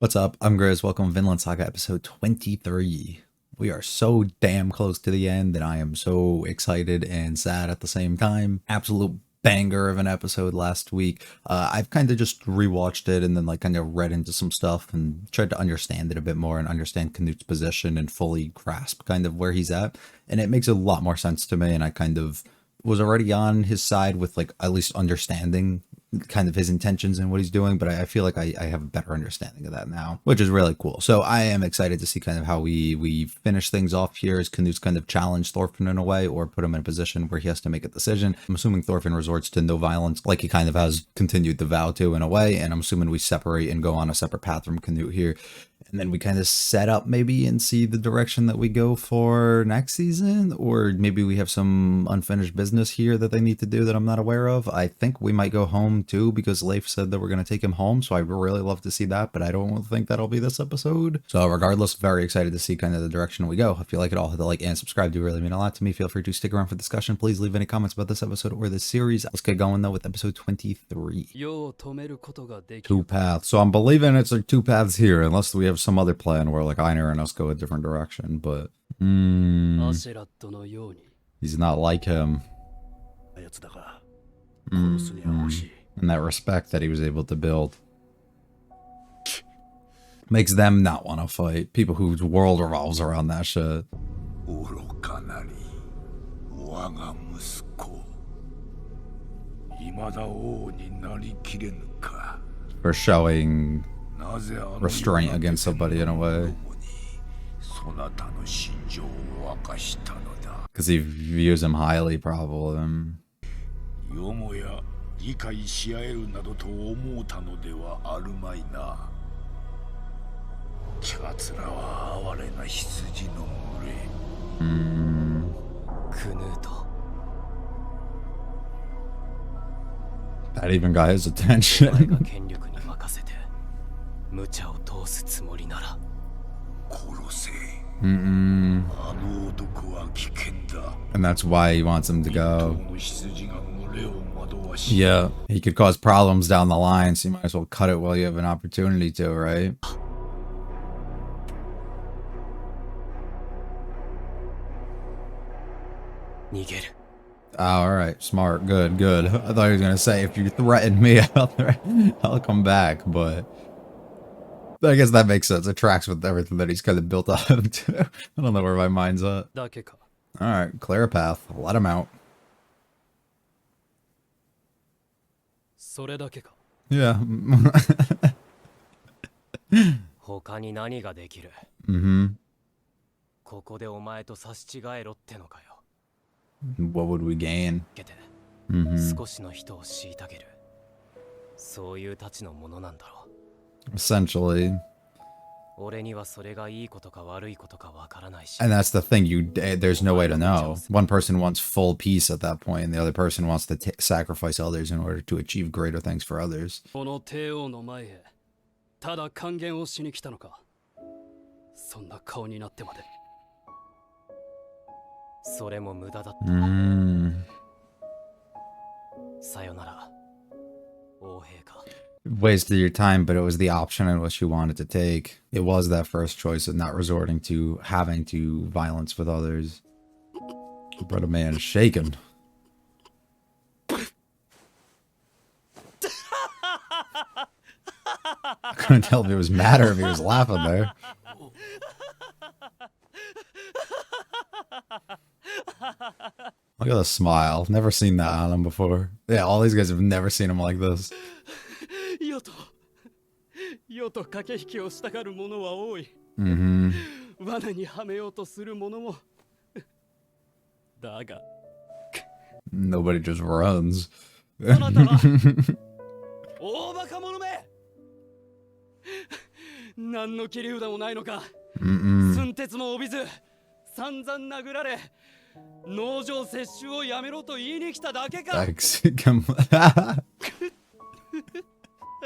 What's up? I'm Grizz. Welcome to Vinland Saga episode 23. We are so damn close to the end and I am so excited and sad at the same time. Absolute banger of an episode last week. I've kind of just rewatched it and then kind of read into some stuff and tried to understand it a bit more and understand Canute's position and fully grasp kind of where he's at. And it makes a lot more sense to me, and I kind of was already on his side with at least understanding kind of his intentions and what he's doing, but I feel like I have a better understanding of that now, which is really cool. So I am excited to see kind of how we finish things off here, as Canute's kind of challenged Thorfinn in a way, or put him in a position where he has to make a decision. I'm assuming Thorfinn resorts to no violence, like he kind of has continued to vow to in a way, and I'm assuming we separate and go on a separate path from Canute here. And then we kind of set up maybe and see the direction that we go for next season, or maybe we have some unfinished business here that they need to do that I'm not aware of. I think we might go home too, because Leif said that we're going to take him home, so I really love to see that, but I don't think that'll be this episode. So regardless, very excited to see kind of the direction we go. If you like it all, hit the like and subscribe, do really mean a lot to me. Feel free to stick around for discussion. Please leave any comments about this episode or this series. Let's get going though with episode 23. Two paths. So I'm believing it's like two paths here, unless we have some other plan where Einar and us go a different direction, but he's not like him. And that respect that he was able to build makes them not want to fight. People whose world revolves around that shit. For showing restraint against somebody in a way. Because he views him highly, probably. That even got his attention. And that's why he wants him to go. Yeah, he could cause problems down the line, so you might as well cut it while you have an opportunity to, right? Oh, alright, smart, good, good. I thought he was gonna say, if you threaten me, I'll come back, but I guess that makes sense. It tracks with everything that he's kind of built up to. I don't know where my mind's at. Alright, clear a path. Let him out. Yeah. What would we gain? Essentially. And that's the thing, there's no way to know. One person wants full peace at that point, and the other person wants to sacrifice others in order to achieve greater things for others. Wasted your time, but it was the option in which you wanted to take. It was that first choice of not resorting to having to violence with others. But a man is shaken. I couldn't tell if he was mad or if he was laughing there. Look at the smile. Never seen that on him before. Yeah, all these guys have never seen him like this. Nobody just runs.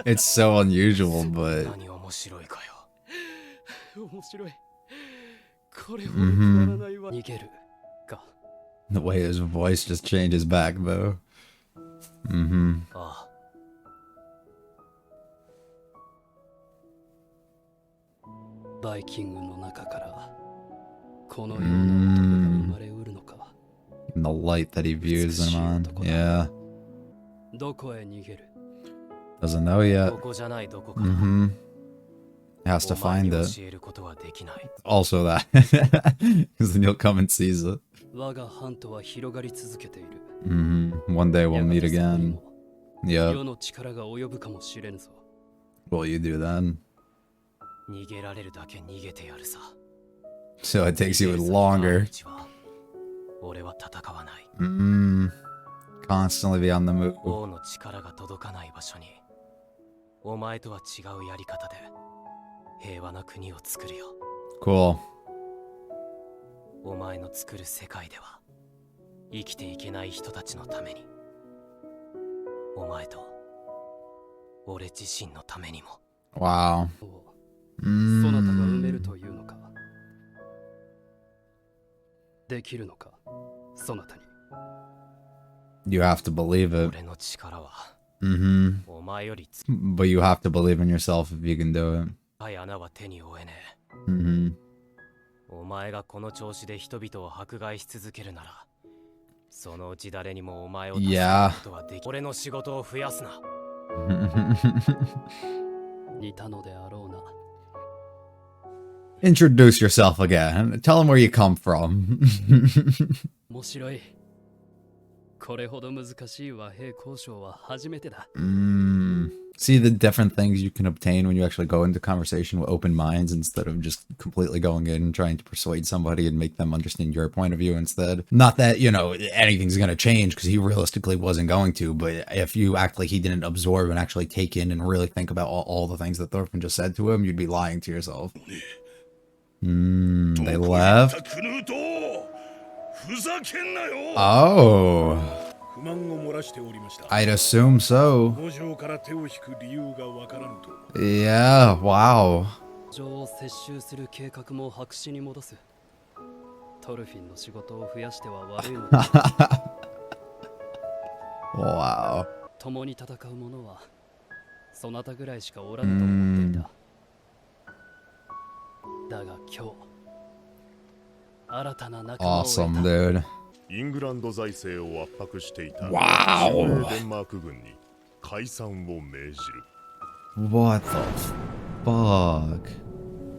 It's so unusual, but the way his voice just changes back, though. バイキングの中からこのような男が生まれうるのか。 In the light that he views them on. Yeah. どこへ逃げる？ Doesn't know yet. ここじゃないどこか。Mm-hmm. Has to お前に find 教 it. えることはできない。 Also that. Because then you'll come and seize it. 我が藩とは広がり続けている。 Mm-hmm. One day we'll meet again. 世 Yep. の力が及ぶかもしれんぞ。 What will you do then? 逃げられるだけ逃げてやるさ。 So it takes you longer. 俺は戦わない。 Constantly be on the move. 王の力が届かない場所に、お前とは違うやり方で平和な国を作るよ。 Cool. お前の作る世界では生きていけない人たちのために、お前と俺自身のためにも。 Wow. そなたが埋めるというのか。できるのか、そなたに。 You have to believe it. 俺の力は Mm-hmm. お前より But you have to believe in yourself if you can do it. 深い穴は手に負えねえ。 Mm-hmm. お前がこの調子で人々を迫害し続けるなら、そのうち誰にもお前を助けることはでき、俺の仕事を増やすな。似たのであろうな。 Introduce yourself again. Tell them where you come from. 面白い。これほど難しい和平交渉は初めてだ。 See the different things you can obtain when you actually go into conversation with open minds instead of just completely going in and trying to persuade somebody and make them understand your point of view instead. Not that, you know, anything's going to change because he realistically wasn't going to, but if you act like he didn't absorb and actually take in and really think about all the things that Thorfinn just said to him, you'd be lying to yourself. They left? Oh. I'd assume so. Yeah, wow. 情を接収する計画も白紙に戻す。トルフィンの仕事を増やしては悪いのだ。 Wow. 共に戦う者はそなたぐらいしかおらぬと思っていた。だが今日、新たな仲間を得た。 Awesome, dude. イングランド財政を圧迫していた Wow. デンマーク軍に解散を命じる。 What the fuck?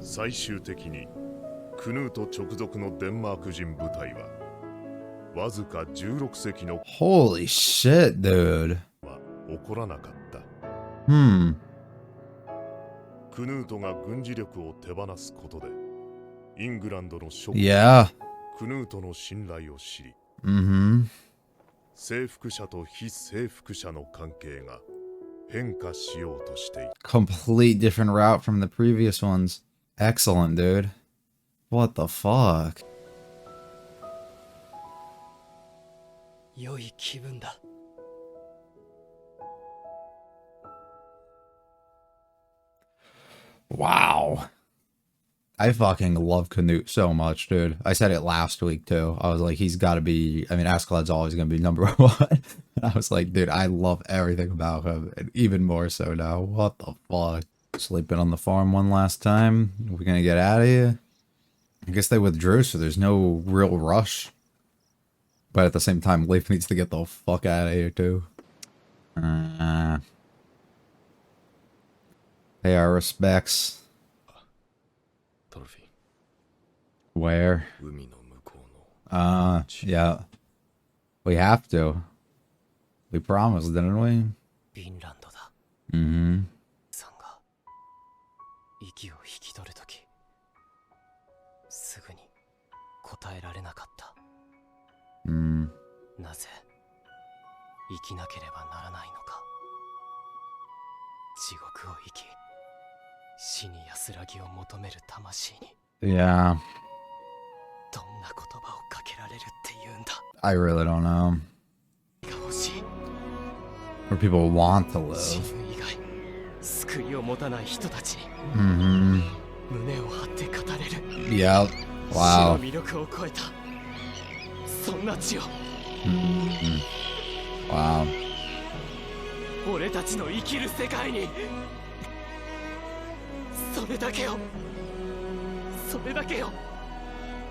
最終的にクヌート直属のデンマーク人部隊はわずか16隻の Holy shit, dude. は起こらなかった。クヌートが軍事力を手放すことでイングランドの諸国 Yeah. クヌートの信頼を知り、征服者と非征服者の関係が変化しようとしていた。 Complete different route from the previous ones. Excellent, dude. What the fuck? 良い気分だ。 Wow. I fucking love Canute so much, dude. I said it last week too. I was like, he's got to be, I mean, Askeladd's always going to be number one. I was like, dude, I love everything about him, and even more so now. What the fuck? Sleeping on the farm one last time. We're going to get out of here. I guess they withdrew, so there's no real rush. But at the same time, Leif needs to get the fuck out of here too. Pay our respects. Where? Yeah. We have to. We promised, didn't we? フィンランドだ。 Mm-hmm. さんが息を引き取るとき、すぐに答えられなかった。なぜ生きなければならないのか。地獄を生き、死に安らぎを求める魂に。 Yeah. どんな言葉をかけられるって言うんだ。 I really don't know. が欲しい。 Where people want to 死 live. ぬ以外救いを持たない人たちに Mm-hmm. 胸を張って語れる。 Yep. 死 Wow. の魅力を超えたそんな血を Wow. 俺たちの生きる世界にそれだけをそれだけよ。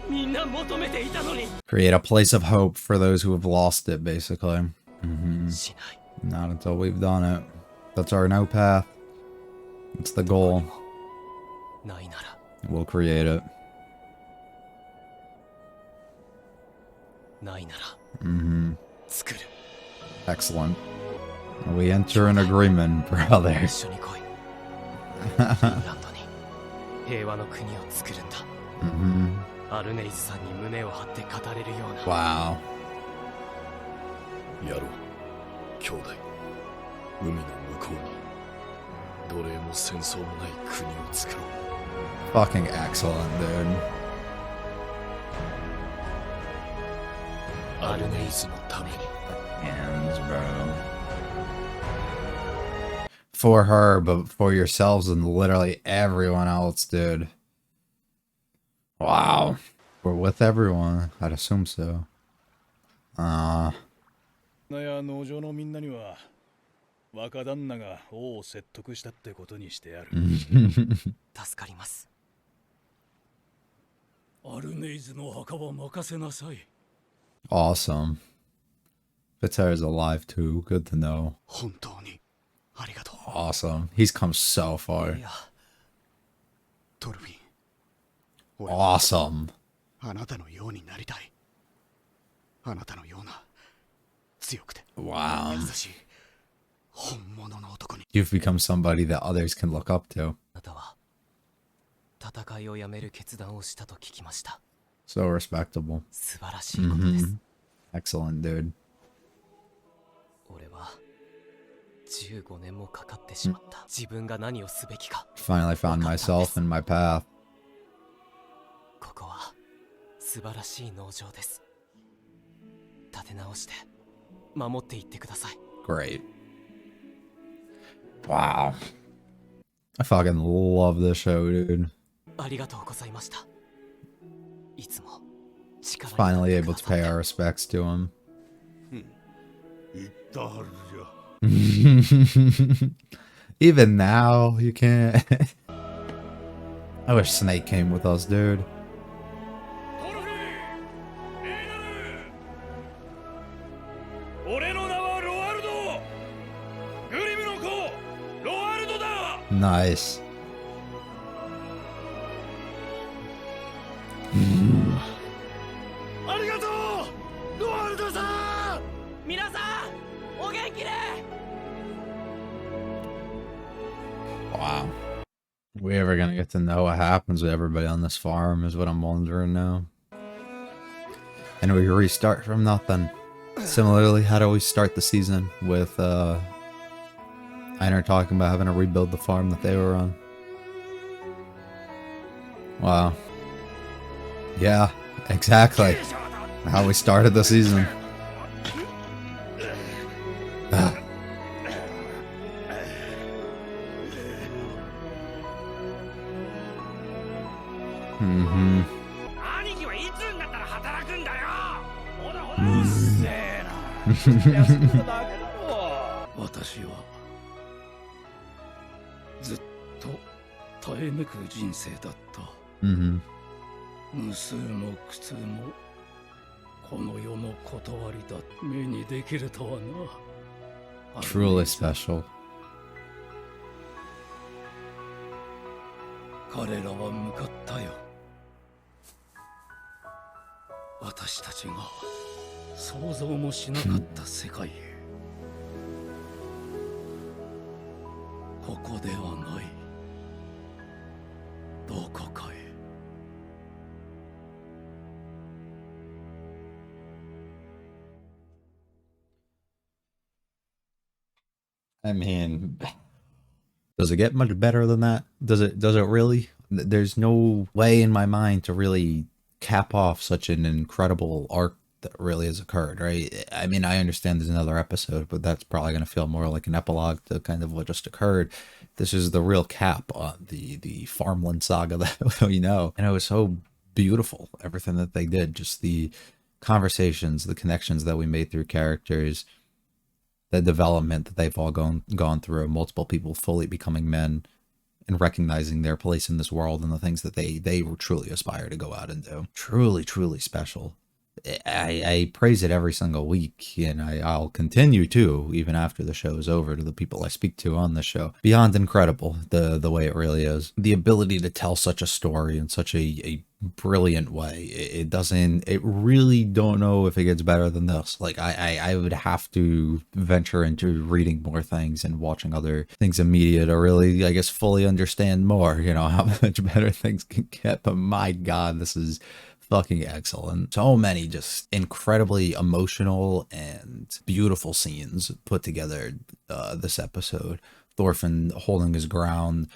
みんな求めていたのに。 Create a place of hope for those who have lost it, basically. しない。 Not until we've done it. That's our no path. It's the goal. ないなら We'll create it. ないなら Mm-hmm. 作る。 Excellent. We enter an agreement, 一 brother. 緒に来い。フィンランドに平和の国を作るんだ。 Mm-hmm. アルネイズさんに胸を張って語れるような。 Wow. やろう兄弟。海の向こうに奴隷も戦争もない国を作ろう。 Fucking excellent, dude. アルネイズのために。 Hands, bro. For her, but for yourselves and literally everyone else, dude. Wow. We're with everyone. I'd assume so. 農場のみんなには若旦那が王を説得したってことにしてやる。助かります。アルネイズの墓は任せなさい。 Awesome. Viter's alive too. Good to know. 本当にありがとう。 Awesome. He's come so far. いや、トルフィン。 Awesome. あなたのようになりたい。あなたのような強くて Wow. 優しい本物の男に。 You've become somebody that others can look up to. あなたは戦いをやめる決断をしたと聞きました。 So respectable. 素晴らしいことです。 Excellent, dude. 俺は15年もかかってしまった。自分が何をすべきか。 Finally found myself and my path. ここは素晴らしい農場です。立て直して守っていってください。 Great. Wow. I fucking love this show, dude. ありがとうございました。いつも力に Finally なって able くだ to さっ pay て our respects to him. 言ったはずじゃ。 Even now, you can't. I wish Snake came with us, dude. トルフィン、エイナル。俺の名はロワルド。グリムの子、ロワルドだ。 Nice. ありがとう、ロワルドさん。皆さんお元気で。 Wow. We ever gonna get to know what happens with everybody on this farm is what I'm wondering now. And we restart from nothing. Similarly, how do we start the season with Einar talking about having to rebuild the farm that they were on? Wow. Yeah, exactly. How we started the season. Ah. Mm-hmm. 兄貴はいつになったら働くんだよ。ほらほら。うっせえな。休んでただけだろ。私はずっと耐え抜く人生だった。 Mm-hmm. 無数の苦痛もこの世の断りだ。目にできるとはな。 Truly special. 彼らは向かったよ。私たちが想像もしなかった世界へ。ここではない。どこかへ。 I mean, does it get much better than that? Does it really? There's no way in my mind to really cap off such an incredible arc that really has occurred, right? I mean, I understand there's another episode, but that's probably going to feel more like an epilogue to kind of what just occurred. This is the real cap on the Farmland Saga that we know. And it was so beautiful, everything that they did, just the conversations, the connections that we made through characters, the development that they've all gone through, multiple people fully becoming men, and recognizing their place in this world and the things that they truly aspire to go out and do. Truly, truly special. I praise it every single week, and I'll continue to, even after the show is over, to the people I speak to on the show. Beyond incredible, the way it really is. The ability to tell such a story in such a brilliant way. It really don't know if it gets better than this. Like, I would have to venture into reading more things and watching other things in media to really, I guess, fully understand more, how much better things can get. But my God, this is fucking excellent. So many just incredibly emotional and beautiful scenes put together this episode. Thorfinn holding his ground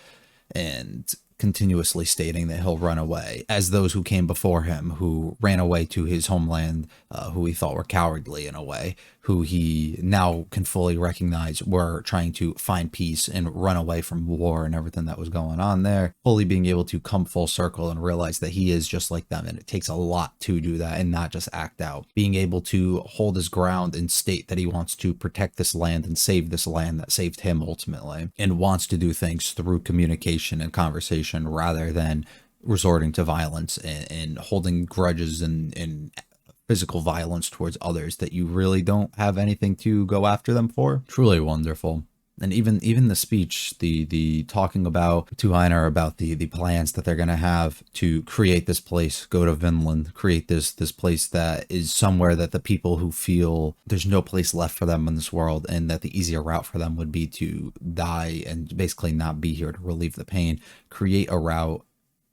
and continuously stating that he'll run away, as those who came before him, who ran away to his homeland, who he thought were cowardly in a way, who he now can fully recognize were trying to find peace and run away from war and everything that was going on there, fully being able to come full circle and realize that he is just like them, and it takes a lot to do that and not just act out. Being able to hold his ground and state that he wants to protect this land and save this land that saved him ultimately, and wants to do things through communication and conversation rather than resorting to violence and holding grudges and physical violence towards others that you really don't have anything to go after them for. Truly wonderful. And even the speech, the talking about to Einar about the plans that they're going to have to create this place, go to Vinland, create this place that is somewhere that the people who feel there's no place left for them in this world, and that the easier route for them would be to die and basically not be here to relieve the pain, create a route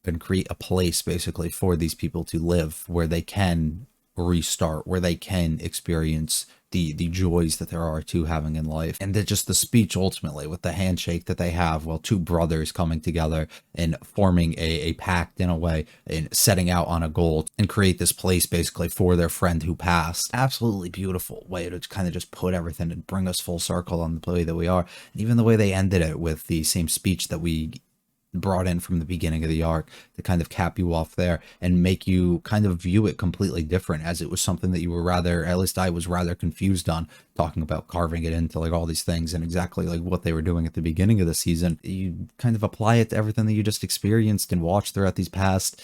and create a place basically for these people to live where they can restart, where they can experience the joys that there are to having in life. And just the speech ultimately with the handshake that they have, well, two brothers coming together and forming a pact in a way and setting out on a goal and create this place basically for their friend who passed. Absolutely beautiful way to kind of just put everything and bring us full circle on the way that we are. And even the way they ended it with the same speech that we brought in from the beginning of the arc to kind of cap you off there and make you kind of view it completely different, as it was something that you were rather, at least I was rather confused on, talking about carving it into like all these things and exactly like what they were doing at the beginning of the season. You kind of apply it to everything that you just experienced and watched throughout these past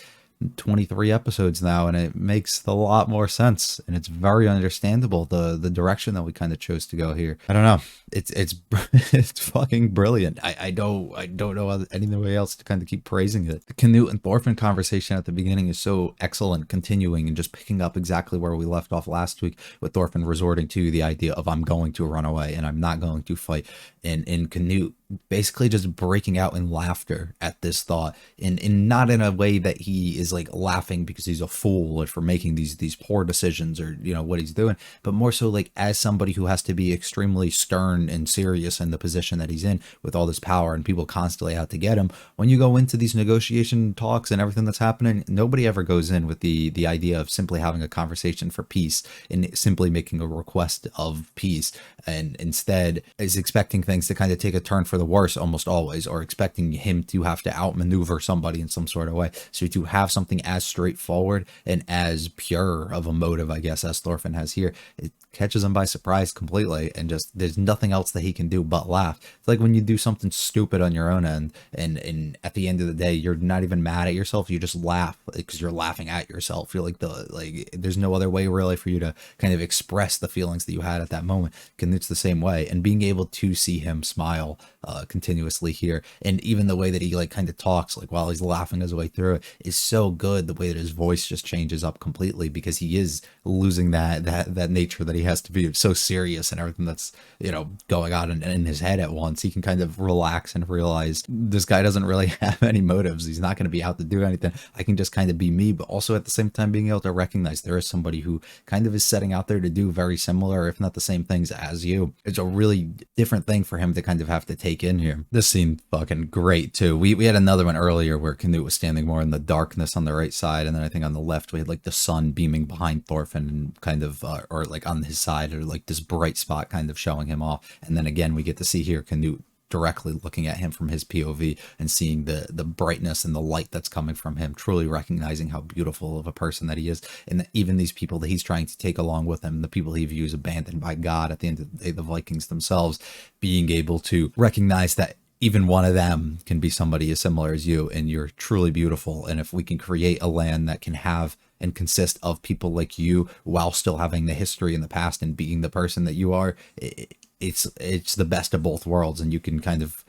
23 episodes now, and it makes a lot more sense, and it's very understandable the direction that we kind of chose to go here. I don't know, it's it's fucking brilliant. I don't know any way else to kind of keep praising it. The Canute and Thorfinn conversation at the beginning is so excellent, continuing and just picking up exactly where we left off last week, with Thorfinn resorting to the idea of I'm going to run away and I'm not going to fight, and Canute basically just breaking out in laughter at this thought, and not in a way that he is like laughing because he's a fool or for making these poor decisions or what he's doing, but more so like as somebody who has to be extremely stern and serious in the position that he's in with all this power and people constantly out to get him. When you go into these negotiation talks and everything that's happening, nobody ever goes in with the idea of simply having a conversation for peace and simply making a request of peace, and instead is expecting things to kind of take a turn for the worse almost always, or expecting him to have to outmaneuver somebody in some sort of way. So to have something as straightforward and as pure of a motive, I guess, as Thorfinn has here, it catches him by surprise completely, and just there's nothing else that he can do but laugh. It's like when you do something stupid on your own end, and at the end of the day you're not even mad at yourself, you just laugh because you're laughing at yourself. You're like there's no other way really for you to kind of express the feelings that you had at that moment. And it's the same way, and being able to see him smile continuously here, and even the way that he like kind of talks like while he's laughing his way through it is so good. The way that his voice just changes up completely because he is losing that nature that he has to be so serious and everything that's going on in his head at once. He can kind of relax and realize this guy doesn't really have any motives. He's not going to be out to do anything. I can just kind of be me, but also at the same time being able to recognize there is somebody who kind of is setting out there to do very similar, if not the same things as you. It's a really different thing for him to kind of have to take in here. This seemed fucking great too. We had another one earlier where Canute was standing more in the darkness on the right side, and then I think on the left we had like the sun beaming behind Thorfinn and kind of or like on his side, or like this bright spot kind of showing him off. And then again we get to see here Canute directly looking at him from his POV and seeing the brightness and the light that's coming from him, truly recognizing how beautiful of a person that he is, and that even these people that he's trying to take along with him, the people he views abandoned by God at the end of the day, the Vikings themselves, being able to recognize that even one of them can be somebody as similar as you, and you're truly beautiful. And if we can create a land that can have and consist of people like you while still having the history in the past and being the person that you are, it's the best of both worlds. And you can kind of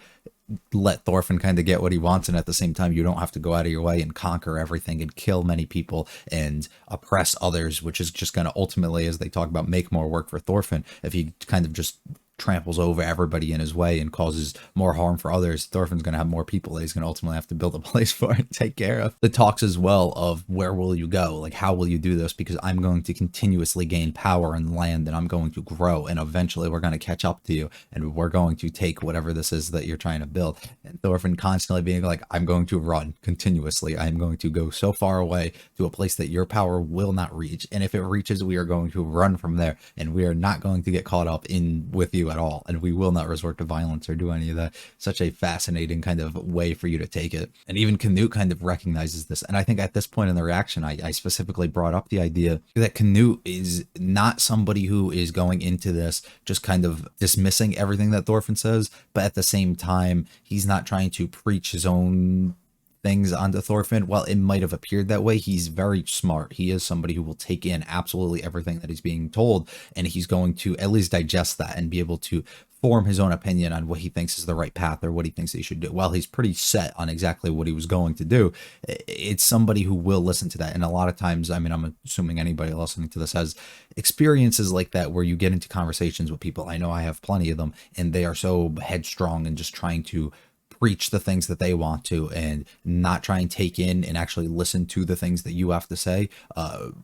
let Thorfinn kind of get what he wants, and at the same time you don't have to go out of your way and conquer everything and kill many people and oppress others, which is just going to ultimately, as they talk about, make more work for Thorfinn. If he kind of just tramples over everybody in his way and causes more harm for others, Thorfinn's going to have more people that he's going to ultimately have to build a place for and take care of. The talks as well of where will you go, like how will you do this, because I'm going to continuously gain power and land, and I'm going to grow, and eventually we're going to catch up to you, and we're going to take whatever this is that you're trying to build. And Thorfinn constantly being like, I'm going to run continuously, I'm going to go so far away to a place that your power will not reach, and if it reaches, we are going to run from there, and we are not going to get caught up in with you at all, and we will not resort to violence or do any of that. Such a fascinating kind of way for you to take it. And even Canute kind of recognizes this, and I think at this point in the reaction, I specifically brought up the idea that Canute is not somebody who is going into this just kind of dismissing everything that Thorfinn says, but at the same time he's not trying to preach his own things onto Thorfinn. While it might have appeared that way, he's very smart. He is somebody who will take in absolutely everything that he's being told, and he's going to at least digest that and be able to form his own opinion on what he thinks is the right path or what he thinks he should do. While he's pretty set on exactly what he was going to do, it's somebody who will listen to that. And a lot of times, I mean, I'm assuming anybody listening to this has experiences like that where you get into conversations with people. I know I have plenty of them, and they are so headstrong and just trying to preach the things that they want to and not try and take in and actually listen to the things that you have to say,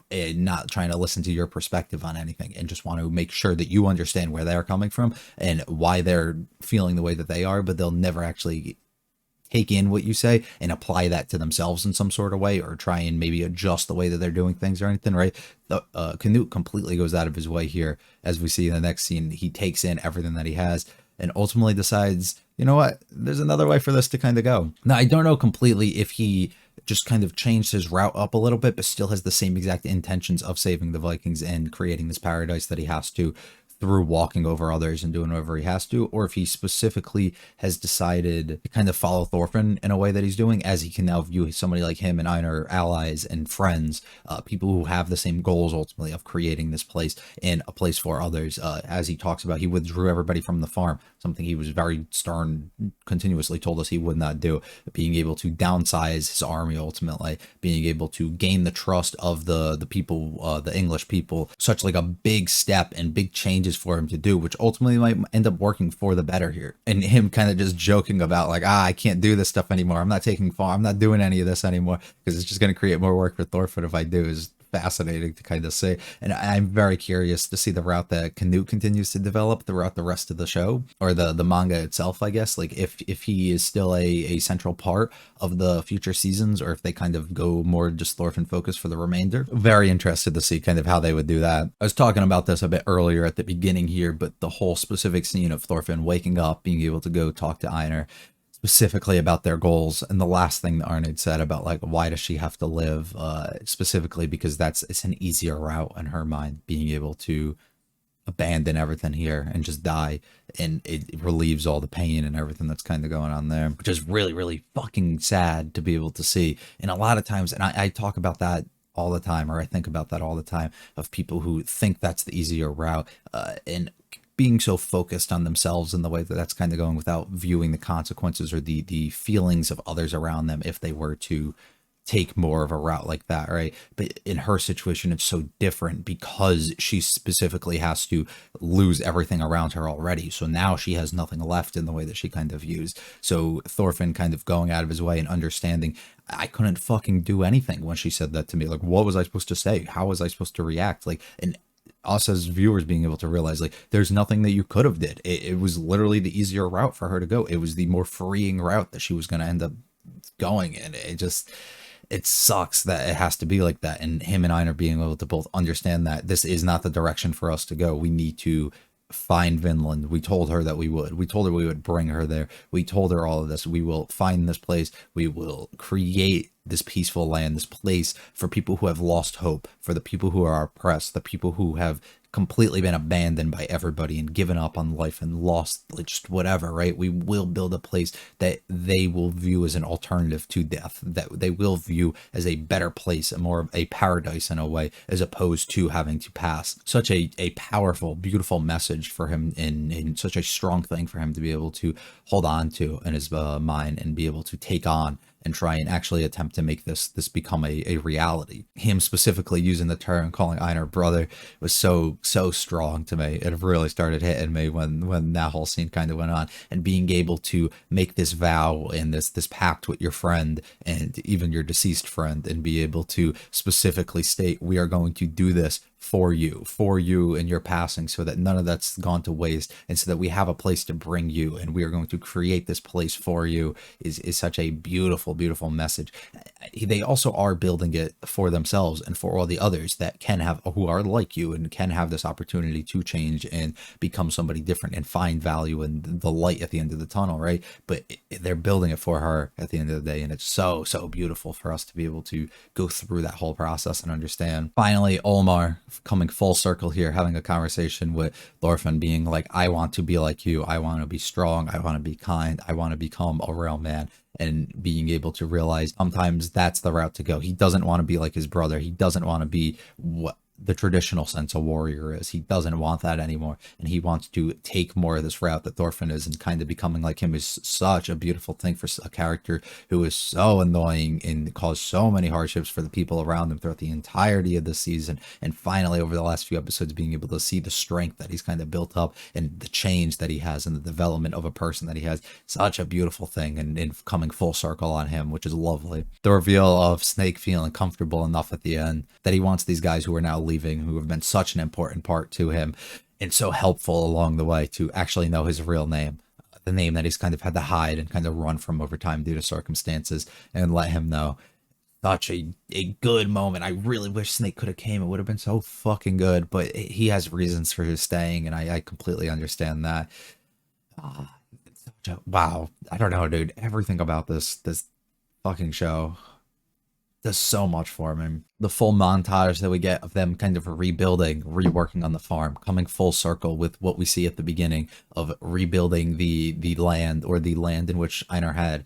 and not trying to listen to your perspective on anything, and just want to make sure that you understand where they're coming from and why they're feeling the way that they are, but they'll never actually take in what you say and apply that to themselves in some sort of way, or try and maybe adjust the way that they're doing things or anything, right? Canute completely goes out of his way here. As we see in the next scene, he takes in everything that he has and ultimately decides, you know what, there's another way for this to kind of go. Now, I don't know completely if he just kind of changed his route up a little bit, but still has the same exact intentions of saving the Vikings and creating this paradise that he has to through walking over others and doing whatever he has to, or if he specifically has decided to kind of follow Thorfinn in a way that he's doing, as he can now view somebody like him and Einar allies and friends, people who have the same goals ultimately of creating this place and a place for others. As he talks about, he withdrew everybody from the farm, something he was very stern, continuously told us he would not do. Being able to downsize his army ultimately, being able to gain the trust of the people, the English people, such like a big step and big changes for him to do, which ultimately might end up working for the better here. And him kind of just joking about like, I can't do this stuff anymore, I'm not taking farm, I'm not doing any of this anymore because it's just going to create more work for Thorfinn if I do, is fascinating to kind of see. And I'm very curious to see the route that Canute continues to develop throughout the rest of the show, or the manga itself, I guess. Like if he is still a central part of the future seasons, or if they kind of go more just Thorfinn focused for the remainder. Very interested to see kind of how they would do that. I was talking about this a bit earlier at the beginning here, but the whole specific scene of Thorfinn waking up, being able to go talk to Einar, specifically about their goals, and the last thing that Arnold said about like, why does she have to live, specifically because it's an easier route in her mind, being able to abandon everything here and just die, and it relieves all the pain and everything that's kind of going on there, which is really, really fucking sad to be able to see. And a lot of times, and I talk about that all the time, or I think about that all the time, of people who think that's the easier route, and being so focused on themselves in the way that that's kind of going, without viewing the consequences or the feelings of others around them if they were to take more of a route like that, right? But in her situation, it's so different because she specifically has to lose everything around her already. So now she has nothing left in the way that she kind of views. So Thorfinn kind of going out of his way and understanding, I couldn't fucking do anything when she said that to me. Like, what was I supposed to say? How was I supposed to react? Like, and us as viewers being able to realize, like, there's nothing that you could have did. It was literally the easier route for her to go. It was the more freeing route that she was going to end up going. And it sucks that it has to be like that. And him and Einar being able to both understand that this is not the direction for us to go. We need to find Vinland. We told her that we would. We told her we would bring her there. We told her all of this. We will find this place. We will create this peaceful land, this place for people who have lost hope, for the people who are oppressed, the people who have completely been abandoned by everybody and given up on life and lost, like, just whatever, right? We will build a place that they will view as an alternative to death, that they will view as a better place, a more of a paradise in a way, as opposed to having to pass. Such a powerful, beautiful message for him, and such a strong thing for him to be able to hold on to in his mind and be able to take on and try and actually attempt to make this become a reality. Him specifically using the term, calling Einar brother, was so strong to me. It really started hitting me when that whole scene kind of went on, and being able to make this vow and this pact with your friend and even your deceased friend, and be able to specifically state, we are going to do this for you in your passing, so that none of that's gone to waste, and so that we have a place to bring you, and we are going to create this place for you, is such a beautiful message. They also are building it for themselves and for all the others that can have, who are like you and can have this opportunity to change and become somebody different and find value in the light at the end of the tunnel, right? But they're building it for her at the end of the day, and it's so beautiful for us to be able to go through that whole process and understand. Finally, Olmar coming full circle here, having a conversation with Thorfinn, being like, I want to be like you, I want to be strong, I want to be kind, I want to become a real man. And being able to realize sometimes that's the route to go. He doesn't want to be like his brother. He doesn't want to be what the traditional sense a warrior is. He doesn't want that anymore, and he wants to take more of this route that Thorfinn is, and kind of becoming like him is such a beautiful thing for a character who is so annoying and caused so many hardships for the people around him throughout the entirety of the season. And finally, over the last few episodes, being able to see the strength that he's kind of built up and the change that he has and the development of a person that he has, such a beautiful thing, and coming full circle on him, which is lovely. The reveal of Snake feeling comfortable enough at the end that he wants these guys who are now leaving, who have been such an important part to him and so helpful along the way, to actually know his real name, the name that he's kind of had to hide and kind of run from over time due to circumstances, and let him know. Such a good moment. I really wish Snake could have came. It would have been so fucking good, but he has reasons for his staying, and I completely understand that. Wow, I don't know, dude. Everything about this fucking show does so much for me. The full montage that we get of them kind of rebuilding, reworking on the farm, coming full circle with what we see at the beginning of rebuilding the land, or the land in which Einar had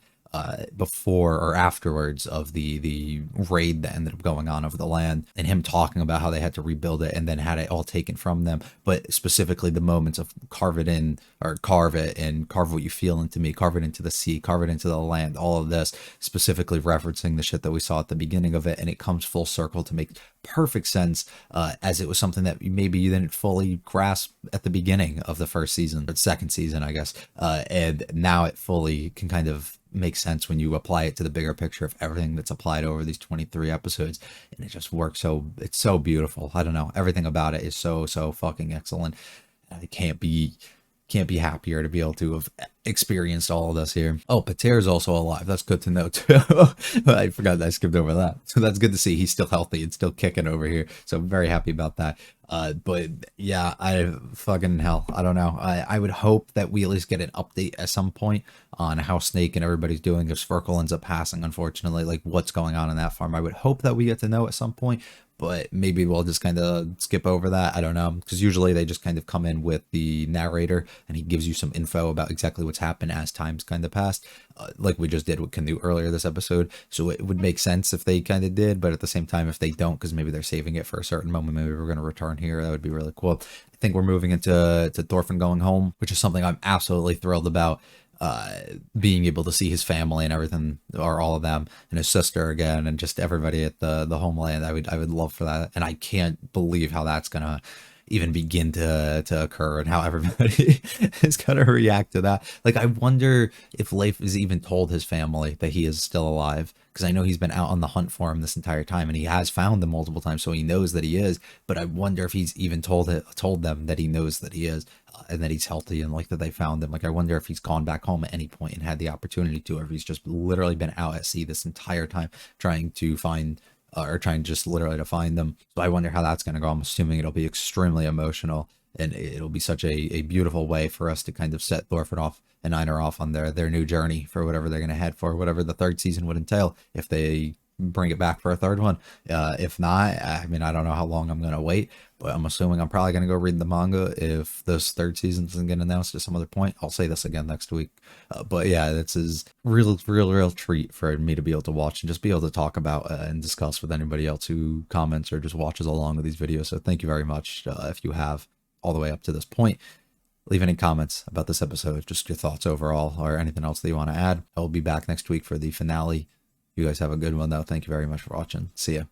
before or afterwards of the raid that ended up going on over the land, and him talking about how they had to rebuild it and then had it all taken from them. But specifically the moments of carve it in, or carve it, and carve what you feel into me, carve it into the sea, carve it into the land, all of this specifically referencing the shit that we saw at the beginning of it. And it comes full circle to make perfect sense, as it was something that maybe you didn't fully grasp at the beginning of the first season, or second season, I guess, and now it fully can kind of makes sense when you apply it to the bigger picture of everything that's applied over these 23 episodes, and it just works it's so beautiful. I don't know, everything about it is so fucking excellent. I can't be happier to be able to have experienced all of this here. Oh, Pater's also alive. That's good to know too. I forgot that I skipped over that. So that's good to see. He's still healthy and still kicking over here. So I'm very happy about that. But yeah, I fucking hell, I don't know. I would hope that we at least get an update at some point on how Snake and everybody's doing if Sparkle ends up passing, unfortunately, like what's going on in that farm. I would hope that we get to know at some point, but maybe we'll just kind of skip over that. I don't know, because usually they just kind of come in with the narrator and he gives you some info about exactly what's happened as time's kind of passed, like we just did with Canoe earlier this episode. So it would make sense if they kind of did, but at the same time, if they don't, because maybe they're saving it for a certain moment, maybe we're going to return here, that would be really cool. I think we're moving into Thorfinn going home, which is something I'm absolutely thrilled about. Being able to see his family and everything, or all of them, and his sister again, and just everybody at the homeland. I would love for that, and I can't believe how that's gonna even begin to occur, and how everybody is gonna react to that. Like, I wonder if Leif has even told his family that he is still alive, because I know he's been out on the hunt for him this entire time, and he has found them multiple times, so he knows that he is. But I wonder if he's even told them that he knows that he is, and that he's healthy, and like that they found him. Like, I wonder if he's gone back home at any point and had the opportunity to, or if he's just literally been out at sea this entire time trying to find, or trying just literally to find them. So I wonder how that's going to go. I'm assuming it'll be extremely emotional, and it'll be such a beautiful way for us to kind of set Thorfinn off and Einar off on their new journey for whatever they're going to head for, whatever the third season would entail, if they bring it back for a third one. If not, I mean, I don't know how long I'm going to wait, but I'm assuming I'm probably going to go read the manga if this third season doesn't get announced at some other point. I'll say this again next week. But yeah, this is real treat for me to be able to watch and just be able to talk about and discuss with anybody else who comments or just watches along with these videos. So thank you very much if you have all the way up to this point. Leave any comments about this episode, just your thoughts overall or anything else that you want to add. I will be back next week for the finale. You guys have a good one, though. Thank you very much for watching. See ya.